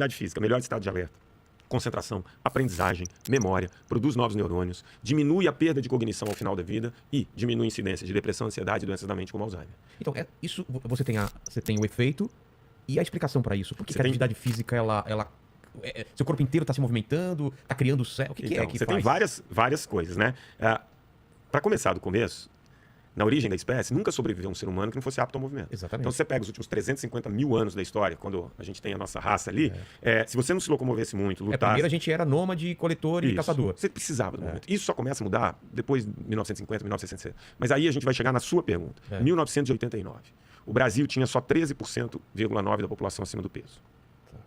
Atividade física, melhor estado de alerta, concentração, aprendizagem, memória, produz novos neurônios, diminui a perda de cognição ao final da vida e diminui a incidência de depressão, ansiedade e doenças da mente como Alzheimer. Então, isso você tem o efeito e a explicação para isso. Por que a atividade física, seu corpo inteiro está se movimentando, está criando célula? O que é que você faz? tem várias coisas, né? Para começar do começo, na origem da espécie, nunca sobreviveu um ser humano que não fosse apto ao movimento. Exatamente. Então, você pega os últimos 350 mil anos da história, quando a gente tem a nossa raça ali, se você não se locomovesse muito, lutasse... Primeiro a gente era nômade, coletor e caçador. Você precisava do movimento. Isso só começa a mudar depois de 1950, 1960. Mas aí a gente vai chegar na sua pergunta. 1989. O Brasil tinha só 13,9% da população acima do peso.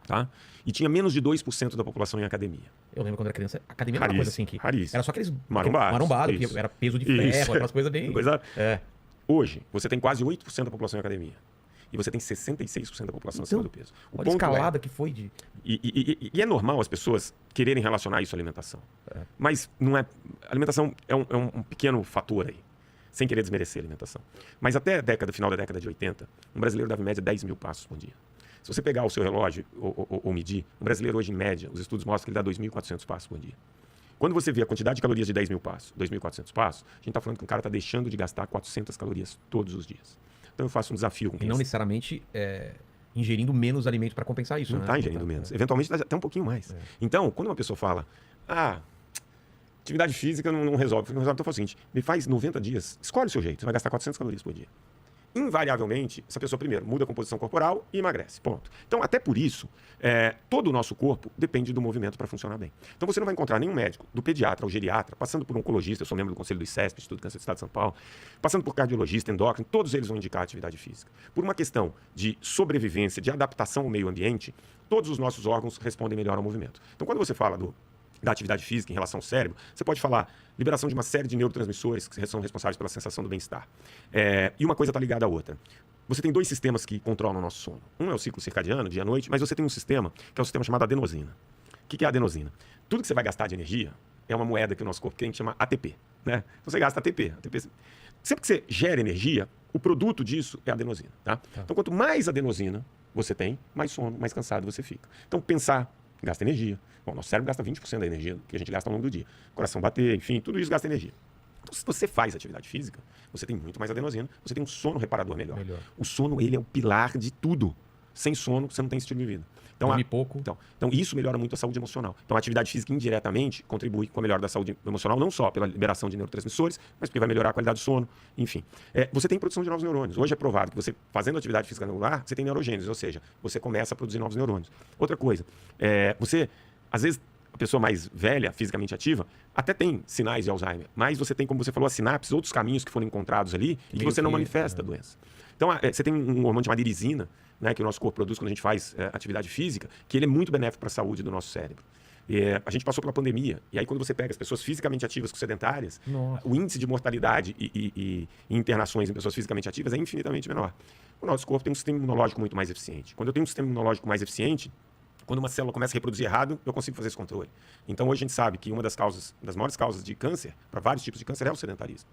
Tá? E tinha menos de 2% da população em academia. Eu lembro quando era criança, academia era uma coisa assim que... Raríssimo. Era só aqueles marombados, que era peso de ferro, aquelas coisas bem... Hoje, você tem quase 8% da população em academia. E você tem 66% da população acima do peso. Olha a escalada que foi de... E é normal as pessoas quererem relacionar isso à alimentação. Mas não é... A alimentação é um pequeno fator aí. Sem querer desmerecer a alimentação. Mas até final da década de 80, um brasileiro dava em média 10 mil passos por dia. Se você pegar o seu relógio ou medir, um brasileiro hoje, em média, os estudos mostram que ele dá 2.400 passos por dia. Quando você vê a quantidade de calorias de 10 mil passos, 2.400 passos, a gente está falando que um cara está deixando de gastar 400 calorias todos os dias. Então eu faço um desafio com quem... E não necessariamente ingerindo menos alimento para compensar isso, não está ingerindo menos. Eventualmente até um pouquinho mais. Então, quando uma pessoa fala, atividade física não resolve. Então eu falo o seguinte, me faz 90 dias, escolhe o seu jeito, você vai gastar 400 calorias por dia. Invariavelmente, essa pessoa primeiro muda a composição corporal e emagrece, ponto. Então, até por isso, todo o nosso corpo depende do movimento para funcionar bem. Então, você não vai encontrar nenhum médico, do pediatra ao geriatra, passando por um oncologista, eu sou membro do Conselho do ICESP, Instituto de Câncer do Estado de São Paulo, passando por cardiologista, endócrino, todos eles vão indicar atividade física. Por uma questão de sobrevivência, de adaptação ao meio ambiente, todos os nossos órgãos respondem melhor ao movimento. Então, quando você fala da atividade física em relação ao cérebro, você pode falar liberação de uma série de neurotransmissores que são responsáveis pela sensação do bem-estar. E uma coisa está ligada à outra. Você tem dois sistemas que controlam o nosso sono. Um é o ciclo circadiano, dia e noite, mas você tem um sistema que é o sistema chamado adenosina. O que é a adenosina? Tudo que você vai gastar de energia é uma moeda que o nosso corpo tem que chama ATP. Né? Então você gasta ATP. Sempre que você gera energia, o produto disso é a adenosina. Tá? Então quanto mais adenosina você tem, mais sono, mais cansado você fica. Então pensar gasta energia. Bom, nosso cérebro gasta 20% da energia que a gente gasta ao longo do dia. Coração bater, enfim, tudo isso gasta energia. Então, se você faz atividade física, você tem muito mais adenosina, você tem um sono reparador melhor. O sono, ele é o pilar de tudo. Sem sono, você não tem estilo de vida. Então, pouco. Então, isso melhora muito a saúde emocional. Então, a atividade física indiretamente contribui com a melhora da saúde emocional, não só pela liberação de neurotransmissores, mas porque vai melhorar a qualidade do sono, enfim. Você tem produção de novos neurônios. Hoje é provado que você, fazendo atividade física regular, você tem neurogênese, ou seja, você começa a produzir novos neurônios. Outra coisa, às vezes, a pessoa mais velha, fisicamente ativa, até tem sinais de Alzheimer, mas você tem, como você falou, as sinapses, outros caminhos que foram encontrados ali e que você não manifesta a doença. Então, você tem um hormônio chamado irisina, né, que o nosso corpo produz quando a gente faz atividade física, que ele é muito benéfico para a saúde do nosso cérebro. A gente passou pela pandemia, e aí quando você pega as pessoas fisicamente ativas com sedentárias, o índice de mortalidade e internações em pessoas fisicamente ativas é infinitamente menor. O nosso corpo tem um sistema imunológico muito mais eficiente. Quando eu tenho um sistema imunológico mais eficiente, quando uma célula começa a reproduzir errado, eu consigo fazer esse controle. Então hoje a gente sabe que uma das maiores causas de câncer, para vários tipos de câncer, é o sedentarismo.